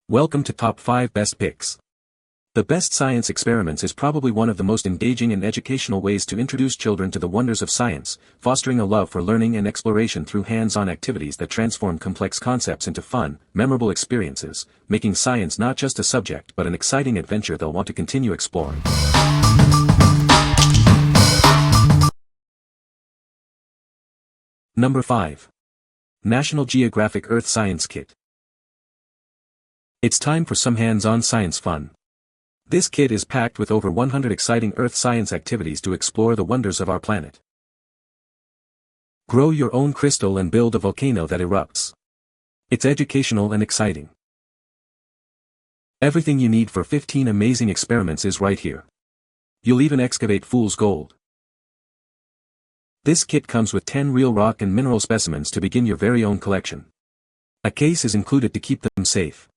Welcome to Top 5 Best Picks. The best science experiments is probably one of the most engaging and educational ways to introduce children to the wonders of science, fostering a love for learning and exploration through hands-on activities that transform complex concepts into fun, memorable experiences, making science not just a subject but an exciting adventure they'll want to continue exploring. Number 5. National Geographic Earth Science Kit. It's time for some hands-on science fun. This kit is packed with over 100 exciting Earth science activities to explore the wonders of our planet. Grow your own crystal and build a volcano that erupts. It's educational and exciting. Everything you need for 15 amazing experiments is right here. You'll even excavate fool's gold. This kit comes with 10 real rock and mineral specimens to begin your very own collection. A case is included to keep them safe.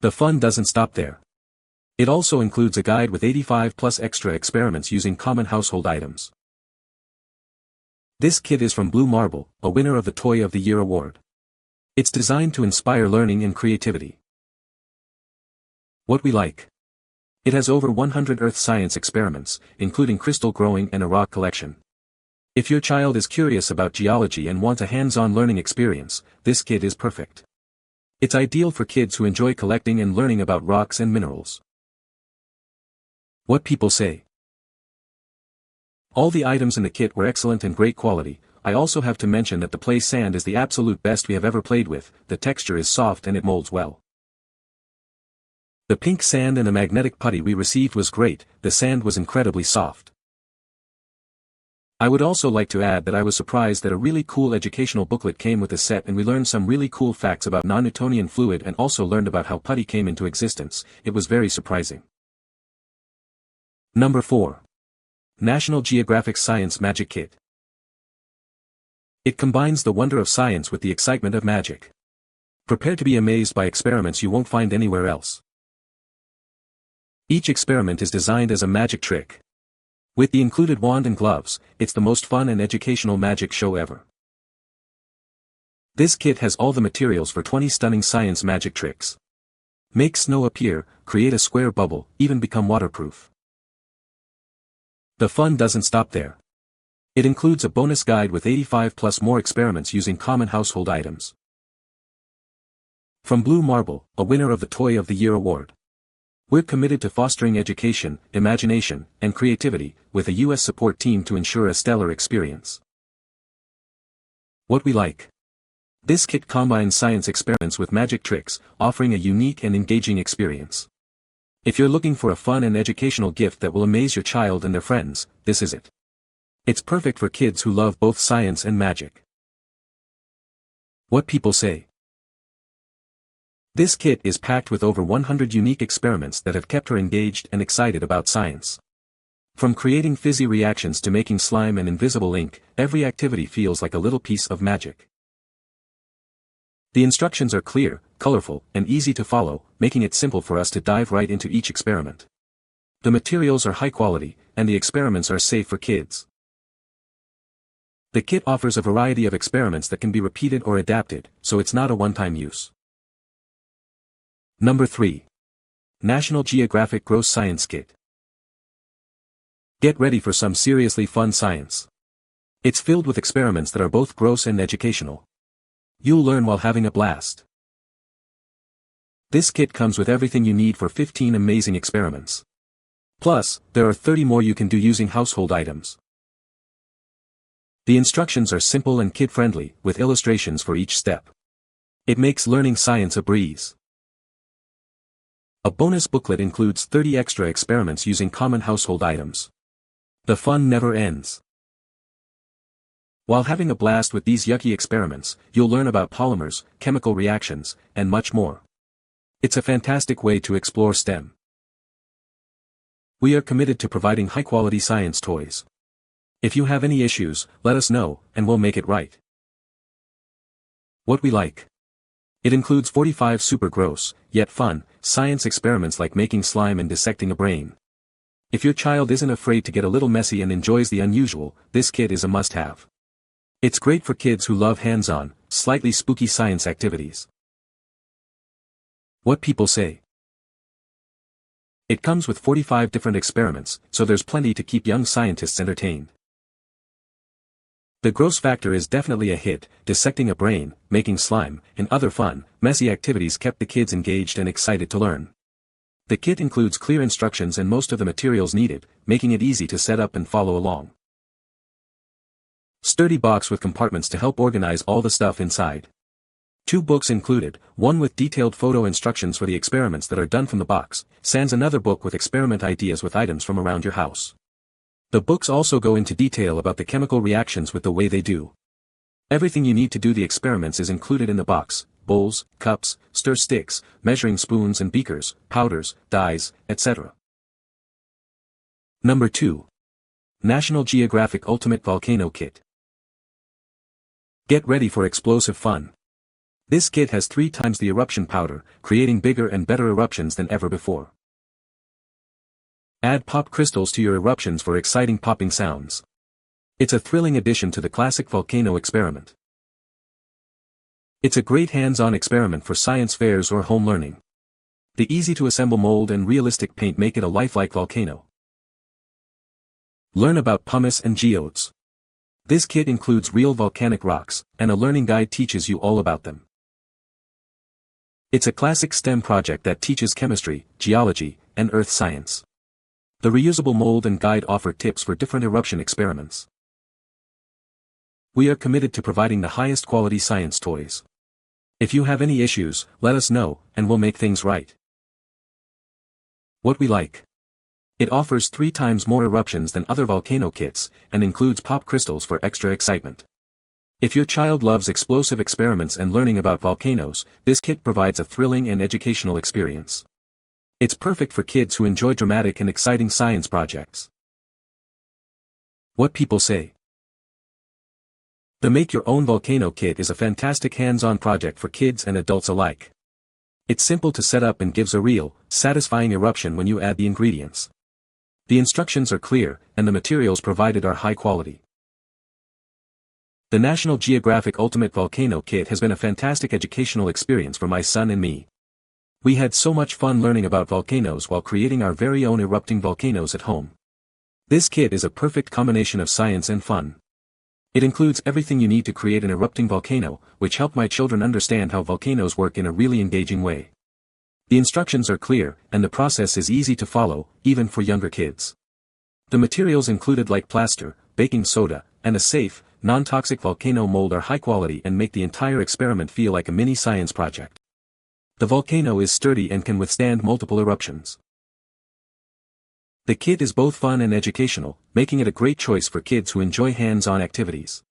The fun doesn't stop there. It also includes a guide with 85 plus extra experiments using common household items. This kit is from Blue Marble, a winner of the Toy of the Year award. It's designed to inspire learning and creativity. What we like. It has over 100 Earth science experiments, including crystal growing and a rock collection. If your child is curious about geology and wants a hands-on learning experience, this kit is perfect. It's ideal for kids who enjoy collecting and learning about rocks and minerals. What people say. All the items in the kit were excellent and great quality. I also have to mention that the play sand is the absolute best we have ever played with. The texture is soft and it molds well. The pink sand and the magnetic putty we received was great. The sand was incredibly soft. I would also like to add that I was surprised that a really cool educational booklet came with the set, and we learned some really cool facts about non-Newtonian fluid and also learned about how putty came into existence. It was very surprising. Number 4. National Geographic Science Magic Kit. It combines the wonder of science with the excitement of magic. Prepare to be amazed by experiments you won't find anywhere else. Each experiment is designed as a magic trick. With the included wand and gloves, it's the most fun and educational magic show ever. This kit has all the materials for 20 stunning science magic tricks. Make snow appear, create a square bubble, even become waterproof. The fun doesn't stop there. It includes a bonus guide with 85 plus more experiments using common household items. From Blue Marble, a winner of the Toy of the Year award. We're committed to fostering education, imagination, and creativity, with a U.S. support team to ensure a stellar experience. What we like. This kit combines science experiments with magic tricks, offering a unique and engaging experience. If you're looking for a fun and educational gift that will amaze your child and their friends, this is it. It's perfect for kids who love both science and magic. What people say. This kit is packed with over 100 unique experiments that have kept her engaged and excited about science. From creating fizzy reactions to making slime and invisible ink, every activity feels like a little piece of magic. The instructions are clear, colorful, and easy to follow, making it simple for us to dive right into each experiment. The materials are high quality, and the experiments are safe for kids. The kit offers a variety of experiments that can be repeated or adapted, so it's not a one-time use. Number 3. National Geographic Gross Science Kit. Get ready for some seriously fun science. It's filled with experiments that are both gross and educational. You'll learn while having a blast. This kit comes with everything you need for 15 amazing experiments. Plus, there are 30 more you can do using household items. The instructions are simple and kid-friendly, with illustrations for each step. It makes learning science a breeze. A bonus booklet includes 30 extra experiments using common household items. The fun never ends. While having a blast with these yucky experiments, you'll learn about polymers, chemical reactions, and much more. It's a fantastic way to explore STEM. We are committed to providing high-quality science toys. If you have any issues, let us know, and we'll make it right. What we like. It includes 45 super gross, yet fun, science experiments like making slime and dissecting a brain. If your child isn't afraid to get a little messy and enjoys the unusual, this kit is a must-have. It's great for kids who love hands-on, slightly spooky science activities. What people say. It comes with 45 different experiments, so there's plenty to keep young scientists entertained. The gross factor is definitely a hit. Dissecting a brain, making slime, and other fun, messy activities kept the kids engaged and excited to learn. The kit includes clear instructions and most of the materials needed, making it easy to set up and follow along. Sturdy box with compartments to help organize all the stuff inside. 2 books included, one with detailed photo instructions for the experiments that are done from the box, sans another book with experiment ideas with items from around your house. The books also go into detail about the chemical reactions with the way they do. Everything you need to do the experiments is included in the box: bowls, cups, stir sticks, measuring spoons and beakers, powders, dyes, etc. Number 2. National Geographic Ultimate Volcano Kit. Get ready for explosive fun. This kit has 3 times the eruption powder, creating bigger and better eruptions than ever before. Add pop crystals to your eruptions for exciting popping sounds. It's a thrilling addition to the classic volcano experiment. It's a great hands-on experiment for science fairs or home learning. The easy-to-assemble mold and realistic paint make it a lifelike volcano. Learn about pumice and geodes. This kit includes real volcanic rocks, and a learning guide teaches you all about them. It's a classic STEM project that teaches chemistry, geology, and earth science. The reusable mold and guide offer tips for different eruption experiments. We are committed to providing the highest quality science toys. If you have any issues, let us know, and we'll make things right. What we like. It offers 3 times more eruptions than other volcano kits, and includes pop crystals for extra excitement. If your child loves explosive experiments and learning about volcanoes, this kit provides a thrilling and educational experience. It's perfect for kids who enjoy dramatic and exciting science projects. What people say. The Make Your Own Volcano Kit is a fantastic hands-on project for kids and adults alike. It's simple to set up and gives a real, satisfying eruption when you add the ingredients. The instructions are clear, and the materials provided are high quality. The National Geographic Ultimate Volcano Kit has been a fantastic educational experience for my son and me. We had so much fun learning about volcanoes while creating our very own erupting volcanoes at home. This kit is a perfect combination of science and fun. It includes everything you need to create an erupting volcano, which helped my children understand how volcanoes work in a really engaging way. The instructions are clear, and the process is easy to follow, even for younger kids. The materials included like plaster, baking soda, and a safe, non-toxic volcano mold are high quality and make the entire experiment feel like a mini science project. The volcano is sturdy and can withstand multiple eruptions. The kit is both fun and educational, making it a great choice for kids who enjoy hands-on activities.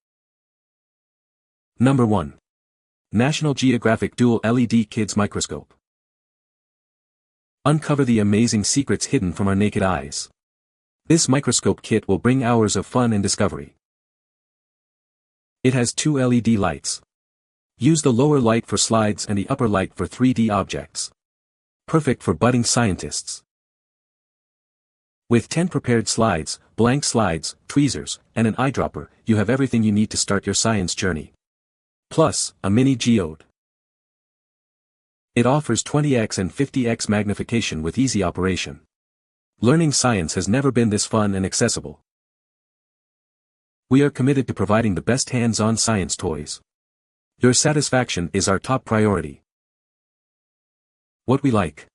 Number 1. National Geographic Dual LED Kids Microscope. Uncover the amazing secrets hidden from our naked eyes. This microscope kit will bring hours of fun and discovery. It has 2 LED lights. Use the lower light for slides and the upper light for 3D objects. Perfect for budding scientists. With 10 prepared slides, blank slides, tweezers, and an eyedropper, you have everything you need to start your science journey. Plus, a mini geode. It offers 20x and 50x magnification with easy operation. Learning science has never been this fun and accessible. We are committed to providing the best hands-on science toys. Your satisfaction is our top priority. What we like.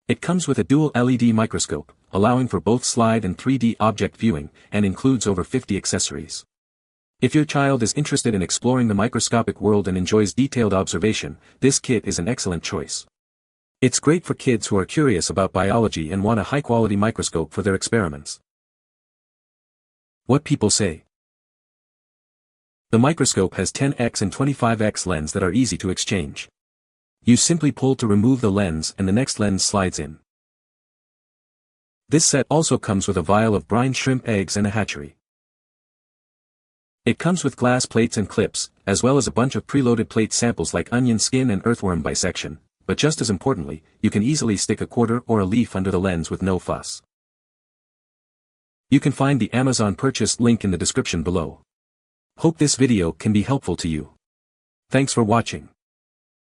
It comes with a dual LED microscope, allowing for both slide and 3D object viewing, and includes over 50 accessories. If your child is interested in exploring the microscopic world and enjoys detailed observation, this kit is an excellent choice. It's great for kids who are curious about biology and want a high-quality microscope for their experiments. What people say. The microscope has 10x and 25x lens that are easy to exchange. You simply pull to remove the lens and the next lens slides in. This set also comes with a vial of brine shrimp eggs and a hatchery. It comes with glass plates and clips, as well as a bunch of preloaded plate samples like onion skin and earthworm bisection, but just as importantly, you can easily stick a quarter or a leaf under the lens with no fuss. You can find the Amazon purchase link in the description below. Hope this video can be helpful to you. Thanks for watching.